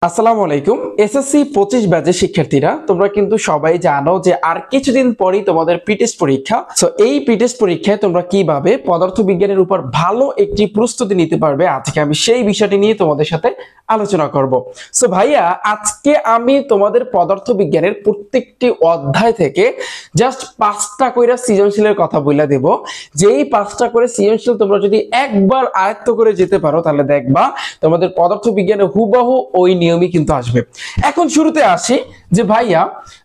আসসালামু আলাইকুম। এসএসসি 25 ব্যাচের শিক্ষার্থীরা তোমরা কিন্তু সবাই জানো যে আর কিছুদিন পরেই তোমাদের প্রি-টেস্ট পরীক্ষা। সো এই প্রি-টেস্ট পরীক্ষায় তোমরা কিভাবে পদার্থবিজ্ঞানের উপর ভালো একটি প্রস্তুতি নিতে পারবে, আজকে আমি সেই বিষয়টি নিয়ে তোমাদের সাথে আলোচনা করব। সো ভাইয়া, আজকে আমি তোমাদের পদার্থবিজ্ঞানের প্রত্যেকটি অধ্যায় থেকে জাস্ট 5টা কইরা সৃজনশীলের কথা বলে দেব। যেই 5টা করে সৃজনশীল তোমরা যদি একবার আয়ত্ত করে যেতে পারো তাহলে দেখবা তোমাদের পদার্থবিজ্ঞানে হুবহু ওই নিয়মই কিন্তু আসবে। এখন শুরুতে আসি যে ভাইয়া,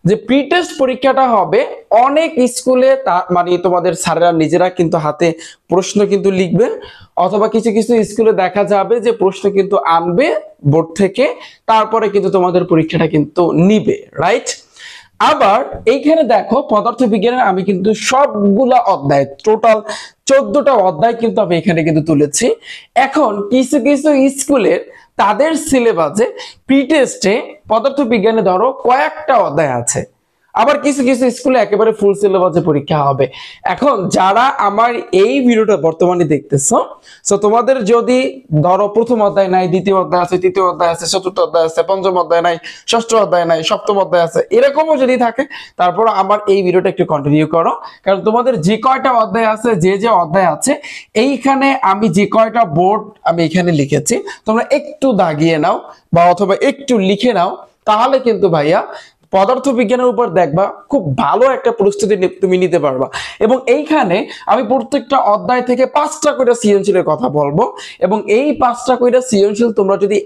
যে প্রি টেস্ট পরীক্ষাটা হবে, অনেক স্কুলে মানে তোমাদের স্যারেরা নিজেরা কিন্তু হাতে প্রশ্ন কিন্তু লিখবে, অথবা কিছু কিছু স্কুলে দেখা যাবে যে প্রশ্ন কিন্তু আনবে বোর্ড থেকে, তারপরে কিন্তু তোমাদের পরীক্ষাটা কিন্তু নিবে, রাইট? আবার এইখানে দেখো পদার্থবিজ্ঞানের আমি কিন্তু সবগুলা অধ্যায়, টোটাল 14টা অধ্যায় কিন্তু আমি এখানে কিন্তু তুলেছি। এখন কিছু কিছু স্কুলের তাদের সিলেবাসে প্রি টেস্টে পদার্থবিজ্ঞানে ধরো কয়েকটা অধ্যায় আছে, আবার কিছু কিছু স্কুলে একেবারে ফুল সিলেবাসে পরীক্ষা হবে। এখন যারা আমার এই ভিডিওটা বর্তমানে দেখতেছো, সো তোমাদের যদি ধরো প্রথম অধ্যায় নাই, দ্বিতীয় অধ্যায় আছে, তৃতীয় অধ্যায় আছে, চতুর্থ অধ্যায় আছে, পঞ্চম অধ্যায় নাই, ষষ্ঠ অধ্যায় নাই, সপ্তম অধ্যায় আছে, এরকমও যদি থাকে, তারপর আমার এই ভিডিওটা একটু কন্টিনিউ করো। কারণ তোমাদের যে কয়টা অধ্যায় আছে, যে যে অধ্যায় আছে, এইখানে আমি যে কয়টা বোর্ড আমি এখানে লিখেছি, তোমরা একটু দাগিয়ে নাও বা অথবা একটু লিখে নাও, তাহলে কিন্তু ভাইয়া পদার্থবিজ্ঞানের উপর দেখবা খুব ভালো একটা প্রস্তুতি তুমি নিতে পারবা। এবং এইখানে আমি প্রত্যেকটা অধ্যায় থেকে 5টা করে সৃজনশীলের কথা বলবো, এবং এই 5টা করে সৃজনশীল তোমরা যদি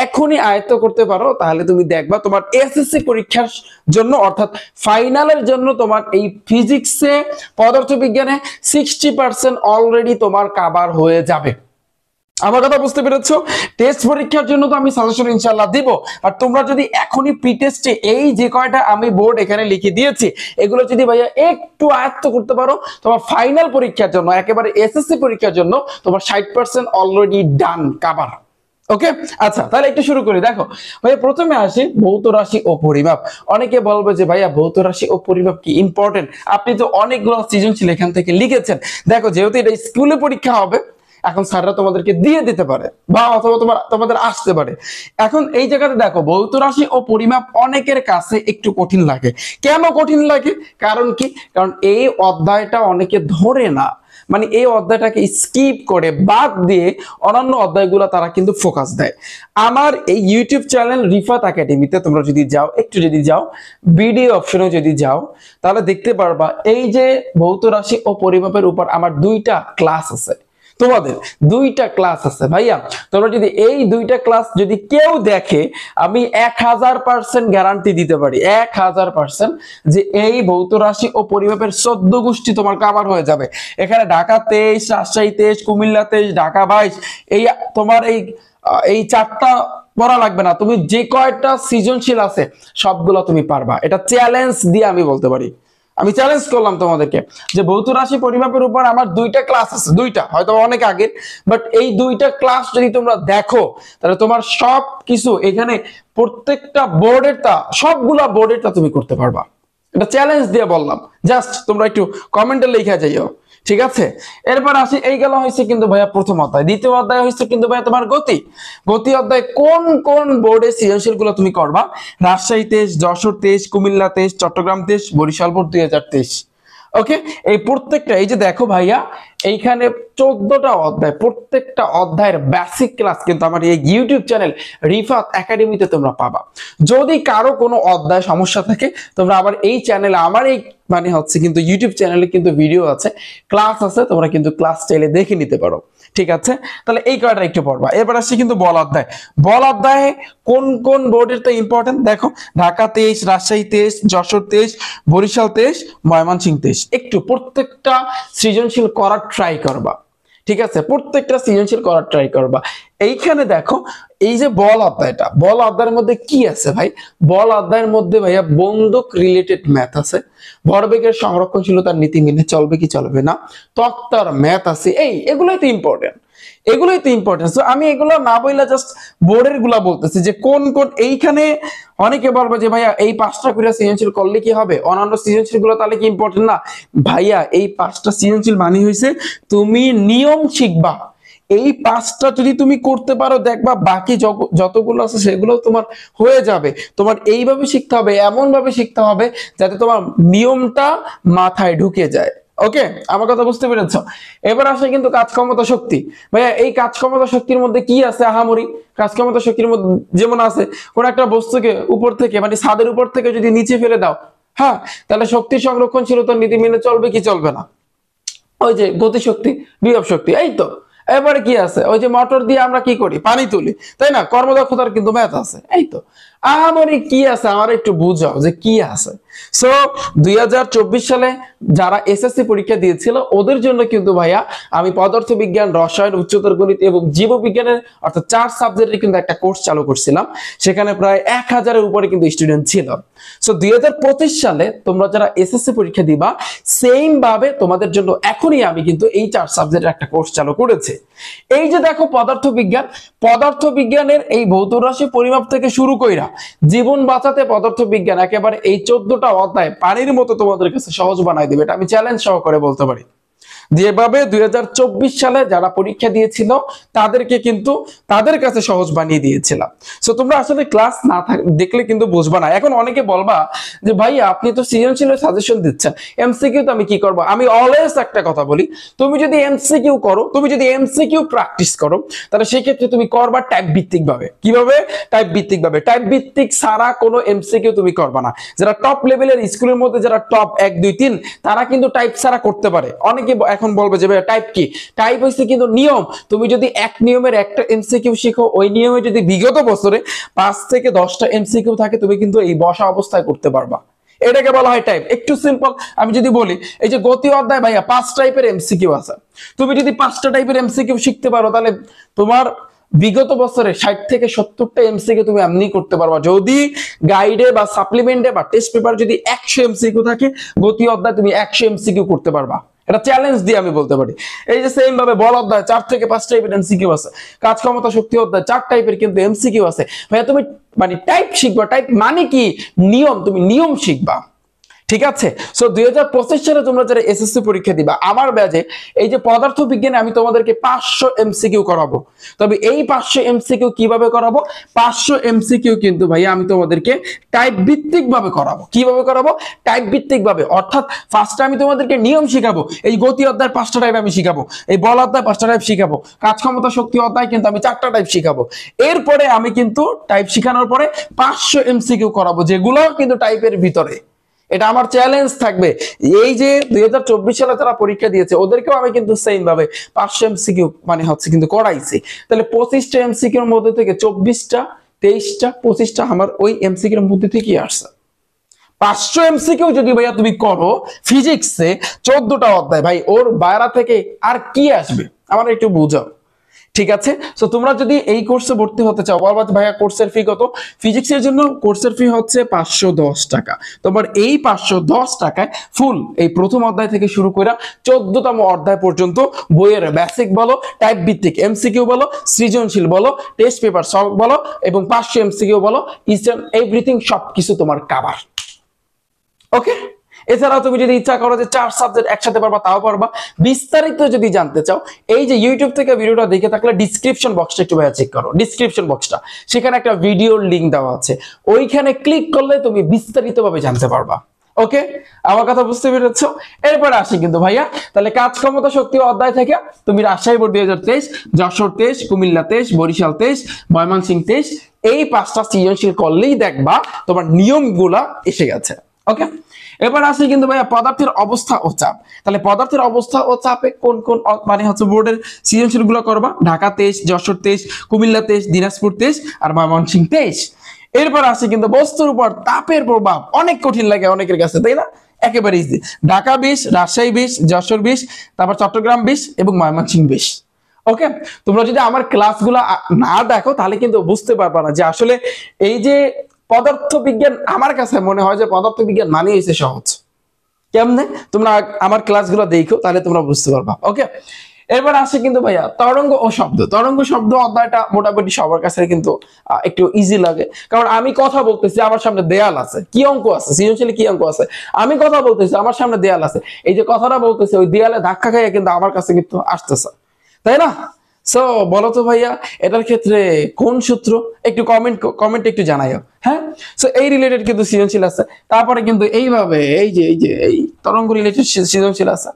এখনই আয়ত্ত করতে পারো, তাহলে তুমি দেখবা তোমার এসএসসি পরীক্ষার জন্য, অর্থাৎ ফাইনালের জন্য, তোমার এই ফিজিক্সে পদার্থবিজ্ঞানে 60% অলরেডি তোমার কভার হয়ে যাবে। আমার কথা বুঝতে পেরেছো? টেস্ট পরীক্ষার জন্য তো আমি সাজেশন ইনশাআল্লাহ দিব, আর তোমরা যদি এখনই প্রি টেস্টে এই যে কয়টা আমি বোর্ড এখানে লিখে দিয়েছি, এগুলো যদি ভাইয়া একটু আয়ত্ত করতে পারো, তোমার ফাইনাল পরীক্ষার জন্য, একেবারে এসএসসি পরীক্ষার জন্য তোমার 60% অলরেডি ডান, কভার। ওকে, আচ্ছা তাহলে একটু শুরু করি। দেখো ভাইয়া, প্রথমে আসি ভৌত রাশি ও পরিমাপ। অনেকে বলবে যে ভাইয়া ভৌত রাশি ও পরিমাপ কি ইম্পর্টেন্ট? আপনি তো অনেকগুলো সৃজনশীল এখান থেকে লিখেছেন। দেখো, যেহেতু এটা স্কুলে পরীক্ষা হবে, এখন স্যাররা তোমাদেরকে দিয়ে দিতে পারে বা অথবা তোমাদের আসতে পারে। এখন এই জায়গাতে দেখো, ভৌত রাশি ও পরিমাপ অনেকের কাছে একটু কঠিন লাগে। কেন কঠিন লাগে? কারণ কি? কারণ এই অধ্যায়টা অনেকে ধরে না, মানে এই অধ্যায়টাকে স্কিপ করে বাদ দিয়ে অন্যান্য অধ্যায়গুলো তারা কিন্তু ফোকাস দেয়। আমার এই ইউটিউব চ্যানেল রিফাত একাডেমিতে তোমরা যদি যাও, একটু যদি যাও, ভিডিও অপশনে যদি যাও, তাহলে দেখতে পারবা এই যে ভৌত রাশি ও পরিমাপের উপর আমার 2টা ক্লাস আছে। তোমাদের 2টা ক্লাস আছে ভাইয়া। তোমরা যদি এই 2টা ক্লাস যদি কেউ দেখে, আমি 1000% গ্যারান্টি দিতে পারি, 1000% যে এই ভৌত রাশি ও পরিমাপের 14 গোষ্ঠী তোমার কভার হয়ে যাবে। এখানে ঢাকা 23, রাজশাহী 23, কুমিল্লা 23, ঢাকা 22, এই তোমার এই 4টা পড়া লাগবে না। তুমি যে কয়টা সৃজনশীল আছে সবগুলো তুমি পারবা, এটা চ্যালেঞ্জ দিয়ে আমি বলতে পারি। আমি চ্যালেঞ্জ করলাম তোমাদেরকে যে ভৌত রাশি পরিমাপের উপর আমার 2টা ক্লাস আছে, 2টা হয়তো অনেক আগের, বাট এই 2টা ক্লাস যদি তোমরা দেখো, তাহলে তোমার সব কিছু এখানে প্রত্যেকটা বোর্ডেরটা, সবগুলা বোর্ডেরটা তুমি করতে পারবা। এটা চ্যালেঞ্জ দিয়ে বললাম, জাস্ট তোমরা একটু কমেন্টে লিখে যাইও, ঠিক আছে? এরপর আসি, এই গেল হয়েছে কিন্তু ভাইয়া প্রথম অধ্যায়। দ্বিতীয় অধ্যায় হয়েছে কিন্তু ভাইয়া তোমার গতি অধ্যায়। কোন কোন বোর্ডে সৃজনশীল গুলো তুমি করবা? রাজশাহী 23, যশোর 23, কুমিল্লা 23, চট্টগ্রাম 23, বরিশাল বোর্ড 2023। ওকে, এই প্রত্যেকটা, এই যে দেখো ভাইয়া, এইখানে 14টা অধ্যায়, প্রত্যেকটা অধ্যায়ের বেসিক ক্লাস কিন্তু আমার এই ইউটিউব চ্যানেল রিফাত একাডেমিতে তোমরা পাবা। যদি কারো কোনো অধ্যায় সমস্যা থাকে, তোমরা আবার এই চ্যানেলে, আমার এই মানে হচ্ছে কিন্তু ইউটিউব চ্যানেলে কিন্তু ভিডিও আছে, ক্লাস আছে, তোমরা কিন্তু ক্লাস চাইলে দেখে নিতে পারো, ঠিক আছে? তাহলে এই কয়টা একটু পড়বা। এবার আসছি কিন্তু বল অধ্যায়। বল অধ্যায়ে কোন কোন বোর্ডের তো ইম্পর্টেন্ট দেখো, ঢাকা 23, রাজশাহী 23, যশোর 23, বরিশাল 23, ময়মনসিংহ 23। একটু প্রত্যেকটা সৃজনশীল করার ট্রাই করবা, ঠিক আছে? প্রত্যেকটা সৃজনশীল করার ট্রাই করবা। এইখানে দেখো, এই যে বল অধ্যায়টা, বল অধ্যায়ের মধ্যে কি আছে ভাই? বল অধ্যায়ের মধ্যে ভাইয়া বন্দুক রিলেটেড ম্যাথ আছে, ভরবেগের সংরক্ষণশীলতার নীতি মেনে চলবে কি চলবে না, তক্তার ম্যাথ আছে। এগুলোই তো ইম্পর্টেন্ট, এগুলোই তো ইম্পর্টেন্ট। সো আমি এগুলো না বইলা জাস্ট বোর্ডের গুলা বলতেছি যে কোন কোন। এইখানে অনেকে বলবে যে ভাইয়া এই 5টা করে সৃজনশীল করলে কি হবে, অন্যান্য সৃজনশীল গুলো তাহলে কি ইম্পর্টেন্ট না? ভাইয়া, এই 5টা সৃজনশীল মানে হইছে তুমি নিয়ম শিখবা, এই 5টা যদি তুমি করতে পারো দেখবা বাকি যতগুলো আছে সেগুলো তোমার হয়ে যাবে। তোমার এইভাবে শিখতে হবে, এমন ভাবে শিখতে হবে যাতে তোমার নিয়মটা মাথায় ঢুকে যায়। ওকে, আমার কথা বুঝতে পেরেছো? এবার আসে কিন্তু কাজ ক্ষমতা শক্তি। ভাইয়া এই কাজ ক্ষমতা শক্তির মধ্যে কি আছে আহামরি? কাজ ক্ষমতা শক্তির মধ্যে যেমন আছে কোন একটা বস্তুকে উপর থেকে মানে ছাদের উপর থেকে যদি নিচে ফেলে দাও, হ্যাঁ, তাহলে শক্তি সংরক্ষণশীলতার নীতি মেনে চলবে কি চলবে না? ওই যে গতিশক্তি, বিভব শক্তি, এই তো। এবারে কি আছে, ওই যে মোটর দিয়ে আমরা কি করি, পানি তুলি, তাই না? কর্মদক্ষতার কিন্তু ম্যাথ আছে, এই তো। আমারই কি আছে আমার একটু বুঝাও যে কি আছে। সো 2024 সালে যারা এসএসসি পরীক্ষা দিয়েছিল ওদের জন্য কিন্তু ভাইয়া আমি পদার্থবিজ্ঞান, রসায়ন, উচ্চতর গণিত এবং জীববিজ্ঞানের অর্থাৎ 4 সাবজেক্টের কিন্তু একটা কোর্স চালু করছিলাম। সেখানে প্রায় 1000-এর উপরে কিন্তু স্টুডেন্ট ছিল। সো 2025 সালে তোমরা যারা এসএসসি পরীক্ষা দিবা সেম ভাবে তোমাদের জন্য এখনই আমি কিন্তু এই 4 সাবজেক্টের একটা কোর্স চালু করেছি। এই যে দেখো পদার্থবিজ্ঞানের এই ভৌত রাশি পরিমাপ থেকে শুরু কইরা জীবন বাঁচাতে পদার্থবিজ্ঞান একেবারে এই 14টা অধ্যায় পানির মতো তোমাদের কাছে সহজ বানাই দিবে, এটা আমি চ্যালেঞ্জ সহকারে বলতে পারি। যেভাবে 2024 সালে যারা পরীক্ষা দিয়েছিল তাদেরকে কিন্তু তাদের কাছে সহজ বানিয়ে দিয়েছিলাম। সো তোমরা আসলে ক্লাস না দেখলে কিন্তু বুঝবা না। এখন অনেকে বলবা যে ভাই আপনি তো সৃজনশীলের সাজেশন দিচ্ছেন, এমসিকিউ তো আমি কি করব? আমি অলওয়েজ একটা কথা বলি, তুমি যদি এমসিকিউ করো, তুমি যদি এমসিকিউ প্র্যাকটিস করো, তাহলে সেই ক্ষেত্রে তুমি করবা টাইপ ভিত্তিক ভাবে। কিভাবে? টাইপ ভিত্তিক ভাবে। টাইপ ভিত্তিক ছাড়া কোনো এমসিকিউ তুমি করবা না। যারা টপ লেভেলের স্কুলের মধ্যে যারা টপ 1 2 3 তারা কিন্তু টাইপ ছাড়া করতে পারে। অনেকে এখন বলবে যে ভাই টাইপ কি? টাইপ হইছে কিন্তু নিয়ম। তুমি যদি এক নিয়মের একটা এমসিকিউ শিখো, ওই নিয়মে যদি বিগত বছরে 5 থেকে 10টা এমসিকিউ থাকে, তুমি কিন্তু এই বসা অবস্থায় করতে পারবা। এটাকে বলা হয় টাইপ। একটু সিম্পল আমি যদি বলি, এই যে গতি অধ্যায় ভাইয়া 5 টাইপের এমসিকিউ আছে। তুমি যদি 5টা টাইপের এমসিকিউ শিখতে পারো তাহলে তোমার বিগত বছরে 60 থেকে 70টা এমসিকিউ তুমি এমনি করতে পারবা। যদি গাইডে বা সাপ্লিমেন্টে বা টেস্ট পেপার যদি 100 এমসিকিউ থাকে, গতি অধ্যায় তুমি 100 এমসিকিউ করতে পারবা। এটা চ্যালেঞ্জ দিয়ে আমি বলতে পারি। এই যে সেম ভাবে বল অধ্যায় 4 থেকে 5 টাইপের এমসিকিউ আছে। কাজ ক্ষমতা শক্তি অধ্যায় 4 টাইপের কিন্তু এমসিকিউ আছে। ভাইয়া তুমি মানে টাইপ শিখবা। টাইপ মানে কি? নিয়ম। তুমি নিয়ম শিখবা, ঠিক আছে? সো 2025 সালে তোমরা যারা এসএসসি পরীক্ষা দিবা আমার ব্যাচে, এই যে পদার্থ বিজ্ঞানে আমি তোমাদেরকে 500 এমসিকিউ করাবো। তবে এই 500 এমসিকিউ কিভাবে করাবো? 500 এমসিকিউ কিন্তু ভাই আমি তোমাদেরকে টাইপ ভিত্তিক ভাবে করাবো। কিভাবে করাবো? টাইপ ভিত্তিক ভাবে। অর্থাৎ ফার্স্টে আমি তোমাদেরকে নিয়ম শিখাবো। এই গতি অধ্যায় 5টা টাইপ আমি শিখাবো, এই বল অধ্যায় 5টা টাইপ শিখাবো, কাজ ক্ষমতা শক্তি অধ্যায় কিন্তু আমি 4টা টাইপ শিখাবো। এরপরে আমি কিন্তু টাইপ শিখানোর পরে 500 এমসিকিউ করাবো, যেগুলো কিন্তু টাইপের ভিতরে। এটা আমার চ্যালেঞ্জ থাকবে। এই যে 2024 সালে যারা পরীক্ষা দিয়েছে ওদেরকেও আমি কিন্তু সেম ভাবে 500 এমসিকিউ মানে হচ্ছে কিন্তু করাইছি। তাহলে 25টা এমসিকিউর মধ্যে থেকে 24টা 23টা 25টা আমার ওই এমসিকিউর মধ্যে থেকেই আসছে। 500 এমসিকিউ যদি ভাইয়া তুমি করো ফিজিক্সে 14টা অধ্যায়, ভাই ওর বাইরে থেকে আর কি আসবে আমার একটু বুঝাও, ঠিক আছে? সো তোমরা যদি এই কোর্সে ভর্তি হতে চাও, বলবা ভাইয়া কোর্সের ফি কত? ফিজিক্সের জন্য কোর্সের ফি হচ্ছে 510 টাকা। তোমার এই 510 টাকায় ফুল এই প্রথম অধ্যায় থেকে শুরু করে 14তম অধ্যায় পর্যন্ত বইয়ের বেসিক বলো, টাইপ ভিত্তিক এমসিকিউ বলো, সৃজনশীল বলো, টেস্ট পেপার সলভ বলো এবং 500 এমসিকিউ বলো, ইচ এন্ড এভরিথিং সবকিছু তোমার কভার। ওকে? এছাড়াও তুমি যদি ইচ্ছা করো যে 4 সাবজেক্ট একসাথে পারবা তাও পারবা। বিস্তারিত যদি জানতে চাও, এই যে ইউটিউব থেকে ভিডিওটা দেখে থাকলে ডিসক্রিপশন বক্সটা একটু ভাইয়া চেক করো। ডিসক্রিপশন বক্সটা, সেখানে একটা ভিডিওর লিংক দেওয়া আছে, ওইখানে ক্লিক করলে তুমি বিস্তারিতভাবে জানতে পারবা। ওকে, আমার কথা বুঝতে পেরেছো? এরপরে আসি কিন্তু ভাইয়া, তাহলে কাজ ক্ষমতা শক্তি অধ্যায় থেকে তুমি রাজশাহী বোর্ড 2023, যশোর 23, কুমিল্লা 23, বরিশাল 23, ময়মনসিংহ 23 এই 5টা সৃজনশীল করলেই দেখবা তোমার নিয়মগুলা এসে গেছে। ওকে, এবার আসি কিন্তু ভাইয়া পদার্থের অবস্থা ও চাপ। তাহলে পদার্থের অবস্থা ও চাপে কোন কোন মানে হচ্ছে বোর্ডের সৃজনশীল গুলো করবা? ঢাকা 23, যশোর 23, কুমিল্লা 23, দিনাজপুর 23 আর ময়মনসিংহ 23। এরপর আসি কিন্তু বস্তুর উপর তাপের প্রভাব। অনেক কঠিন লাগে অনেকের কাছে, তাই না? একেবারে ইজি। ঢাকা 20, রাজশাহী 20, যশোর 20, তারপর চট্টগ্রাম 20 এবং ময়মনসিংহ 20। ওকে, তোমরা যদি আমার ক্লাসগুলো না দেখো তাহলে কিন্তু বুঝতে পারবা না যে আসলে এই যে পদার্থ বিজ্ঞান, আমার কাছে মনে হয় যে পদার্থ বিজ্ঞান মানে হইছে সহজ। কেমনে? তোমরা আমার ক্লাসগুলো দেখো তাহলে তোমরা বুঝতে পারবা। ওকে, এরপর আসে কিন্তু ভাইয়া তরঙ্গ ও শব্দ। তরঙ্গ শব্দ অধ্যায়টা মোটামুটি সবার কাছে কিন্তু একটু ইজি লাগে, কারণ আমি কথা বলতেছি আমার সামনে দেয়াল আছে, কি অঙ্ক আছে সৃজনশীলে, কি অঙ্ক আছে, আমি কথা বলতেছি আমার সামনে দেয়াল আছে, এই যে কথাটা বলতেছি ওই দেয়ালে ধাক্কা খাইয়ে কিন্তু আমার কাছে কিন্তু আসতেছে, তাই না? সো বলো তো ভাইয়া এটার ক্ষেত্রে কোন সূত্র, একটু কমেন্ট একটু জানাইও। হ্যাঁ, সো এই রিলেটেড কিন্তু সৃজনশীল আছে। তারপরে কিন্তু এইভাবে এই তরঙ্গ রিলেটেড সৃজনশীল আছে।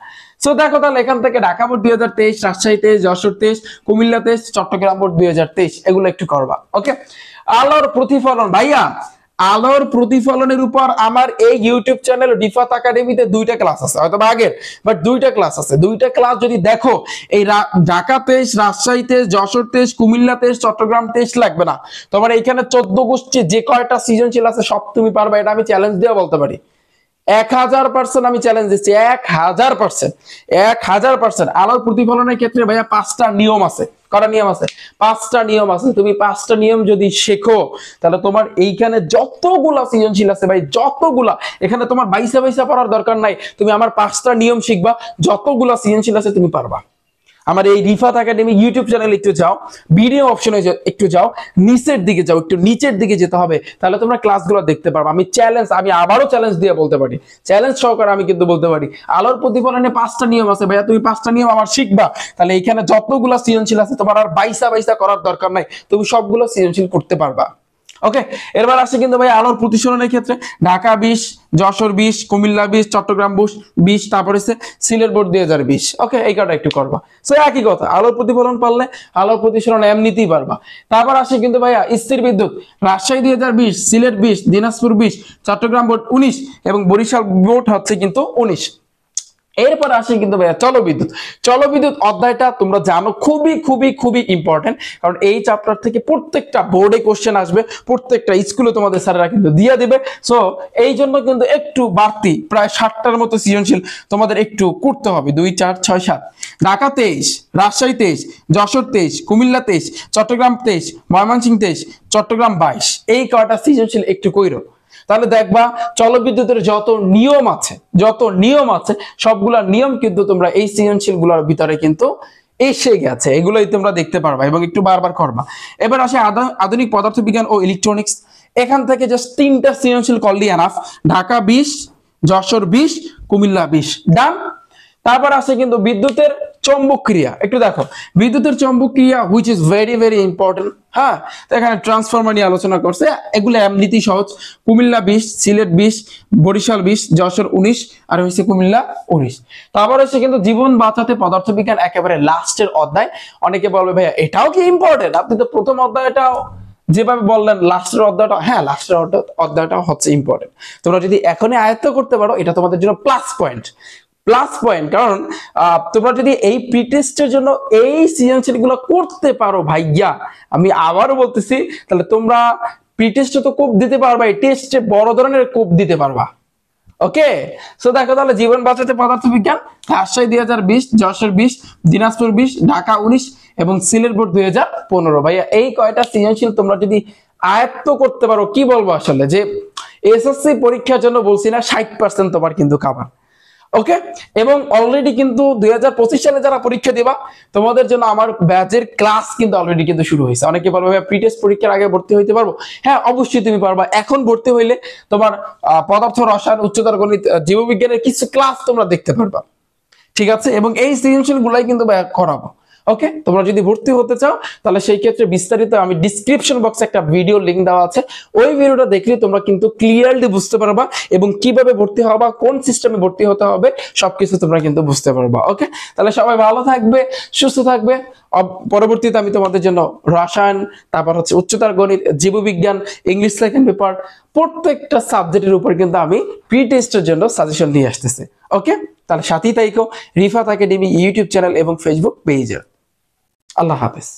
সো দেখো তাহলে এখান থেকে ঢাকা বোর্ড 2023, রাজশাহী 23, যশোর 23, কুমিল্লা 23, চট্টগ্রাম বোর্ড 2023 এগুলো একটু করবা। ওকে, আলোর প্রতিফলন ভাইয়া, আলোর প্রতিফলনের উপর আমার এই ইউটিউব চ্যানেল রিফাত একাডেমিতে 2টা ক্লাস আছে, হয়তো আগের, বাট 2টা ক্লাস আছে। 2টা ক্লাস যদি দেখো, এই ঢাকা 23, রাজশাহী 23, যশোর 23, কুমিল্লা 23, চট্টগ্রাম 23 লাগবে না তোমার এইখানে 14 গোষ্ঠী যে কয়টা সৃজনশীল আছে সব তুমি পারবে, এটা আমি চ্যালেঞ্জ দিয়ে বলতে পারি। 1000% আমি চ্যালেঞ্জ দিচ্ছি, 1000%। আলোর প্রতিফলনের ক্ষেত্রে ভাইয়া 5টা নিয়ম আছে। কটা নিয়ম আছে? 5টা নিয়ম আছে। তুমি 5টা নিয়ম যদি শেখো তাহলে তোমার এইখানে যতগুলা সৃজনশীল আছে ভাই, যতগুলা, এখানে তোমার বাইসা পড়ার দরকার নাই। তুমি আমার 5টা নিয়ম শিখবা, যতগুলা সৃজনশীল আছে তুমি পারবা। আমার এই রিফাত একাডেমি ইউটিউব চ্যানেল একটু যাও, ভিডিও অপশনে একটু যাও, নিচের দিকে যাও, একটু নিচের দিকে যেতে হবে, তাহলে তোমরা ক্লাসগুলো দেখতে পারবে। আমি আবারও চ্যালেঞ্জ দিয়ে বলতে পারি, চ্যালেঞ্জ সহকারে আমি কিন্তু বলতে পারি, আলোর প্রতিফলনে 5টা নিয়ম আছে ভাইয়া, তুমি 5টা নিয়ম আমার শিখবা, তাহলে এখানে যতগুলো সৃজনশীল আছে তোমার আর বাইসা করার দরকার নাই, তুমি সবগুলো সৃজনশীল করতে পারবা। ওকে, এরবার আসছে কিন্তু ভাই আলোর প্রতিফলনের ক্ষেত্রে ঢাকা 20, যশোর 20, কুমিল্লা 20, চট্টগ্রাম 20, তারপরে সিলেট বোর্ড 2020। ওকে, এই কাটা একটু করবা। সো একই কথা, আলোর প্রতিফলন পারলে আলোর প্রতিফলন এমনিতেই পারবা। তারপর আসে কিন্তু ভাইয়া স্থির বিদ্যুৎ, রাজশাহী 2020, সিলেট 20, দিনাজপুর 20, চট্টগ্রাম বোর্ড 19 এবং বরিশাল বোর্ড হচ্ছে কিন্তু 19। এরপর আসে কিন্তু ভাইয়া চলবিদ্যুৎ অধ্যায়টা তোমরা জানো খুবই ইম্পর্টেন্ট, কারণ এই চ্যাপ্টার থেকে প্রত্যেকটা বোর্ডে কোশ্চেন আসবে, প্রত্যেকটা স্কুলে তোমাদের স্যারেরা কিন্তু দিয়ে দিবে। সো এই জন্য কিন্তু একটু বাড়তি প্রায় 60টার মতো সৃজনশীল তোমাদের একটু করতে হবে। 2, 4, 6, 7, ঢাকা 23, রাজশাহী 23, যশোর 23, কুমিল্লা 23, চট্টগ্রাম 23, ময়মনসিংহ 23, চট্টগ্রাম 22, এই কয়টা সৃজনশীল একটু কইরো, তাহলে দেখবা জলবিদ্যুতের যত নিয়ম আছে সবগুলা নিয়ম কিন্তু তোমরা এই সৃজনশীল গুলোর ভিতরে কিন্তু এসে গেছে, এগুলোই তোমরা দেখতে পারবা এবং একটু বারবার করবা। এবার আসে আধুনিক পদার্থবিজ্ঞান ও ইলেকট্রনিক্স, এখান থেকে জাস্ট 3টা সৃজনশীল করলেই এনাফ। ঢাকা 20, যশোর 20, কুমিল্লা 20, ডান। তারপর আসে কিন্তু বিদ্যুতের চৌম্বক ক্রিয়া, একটু দেখো বিদ্যুতের চৌম্বক ক্রিয়া হুইচ ইজ ভেরি ইম্পর্টেন্ট। হ্যাঁ, তো এখানে ট্রান্সফরমার নিয়ে আলোচনা করছে, এগুলো এমনিতেই সহজ। কুমিল্লা 20, সিলেট 20, বরিশাল 20, যশোর 19 আর হচ্ছে কুমিল্লা 19। তারপর হচ্ছে কিন্তু জীবন বাঁচাতে পদার্থবিজ্ঞান একেবারে লাস্টের অধ্যায়। অনেকে বলবে ভাইয়া এটাও কি ইম্পর্টেন্ট, আপনি তো প্রথম অধ্যায়টাও যেভাবে বললেন, লাস্টের অধ্যায়টা, হ্যাঁ লাস্টের অধ্যায়টা হচ্ছে ইম্পর্টেন্ট। তোমরা যদি এখনই আয়ত্ত করতে পারো এটা তোমাদের জন্য প্লাস পয়েন্ট, কারণ তোমরা যদি এই প্রি টেস্টের জন্য এই সৃজনশীল গুলো করতে পারো ভাইয়া, আমি আবারও বলতেছি, তাহলে তোমরা প্রি টেস্টে তো কোপ দিতে পারবা, এই টেস্টে বড় ধরনের কোপ দিতে পারবা। ওকে, সো দেখো তাহলে জীবন বাঁচাতে পদার্থবিজ্ঞান, রাজশাহী 2020, যশোর 20, দিনাজপুর 20, ঢাকা 19 এবং সিলেট বোর্ড 2015। ভাইয়া এই কয়টা সৃজনশীল তোমরা যদি আয়ত্ত করতে পারো, কি বলবো আসলে, যে এসএসসি পরীক্ষার জন্য বলছি না, 60% তোমার কিন্তু কাভার। ওকে, এবং অলরেডি কিন্তু 2025 সালে যারা পরীক্ষা দিবা তোমাদের জন্য আমার ব্যাচের ক্লাস কিন্তু অলরেডি কিন্তু শুরু হয়েছে। অনেকে বলবে ভাই প্রি টেস্ট পরীক্ষার আগে ভর্তি হইতে পারবো? হ্যাঁ অবশ্যই তুমি পারবা। এখন ভর্তি হইলে তোমার পদার্থ রসায়ন, উচ্চতর গণিত, জীববিজ্ঞানের কিছু ক্লাস তোমরা দেখতে পারবা, ঠিক আছে, এবং এই সৃজনশীল গুলাই কিন্তু করাবো। ওকে, তোমরা যদি ভর্তি হতে চাও তাহলে সেই ক্ষেত্রে বিস্তারিত আমি ডিসক্রিপশন বক্সে একটা ভিডিও লিংক দেওয়া আছে, ওই ভিডিওটা দেখলে তোমরা কিন্তু ক্লিয়ারলি বুঝতে পারবা এবং কিভাবে ভর্তি হবা, কোন সিস্টেমে ভর্তি হতে হবে সবকিছু তোমরা কিন্তু বুঝতে পারবা। ওকে, তাহলে সবাই ভালো থাকবে, সুস্থ থাকবে। পরবর্তীতে আমি তোমাদের জন্য রসায়ন, তারপর হচ্ছে উচ্চতর গণিত, জীববিজ্ঞান, ইংলিশ সেকেন্ড পেপার, প্রত্যেকটা সাবজেক্টের উপর কিন্তু আমি প্রি টেস্টের জন্য সাজেশন নিয়ে আসতেছি। ওকে, তাহলে সাথেই থাকো রিফাত একাডেমি ইউটিউব চ্যানেল এবং ফেসবুক পেজে। আল্লাহ হাফেজ।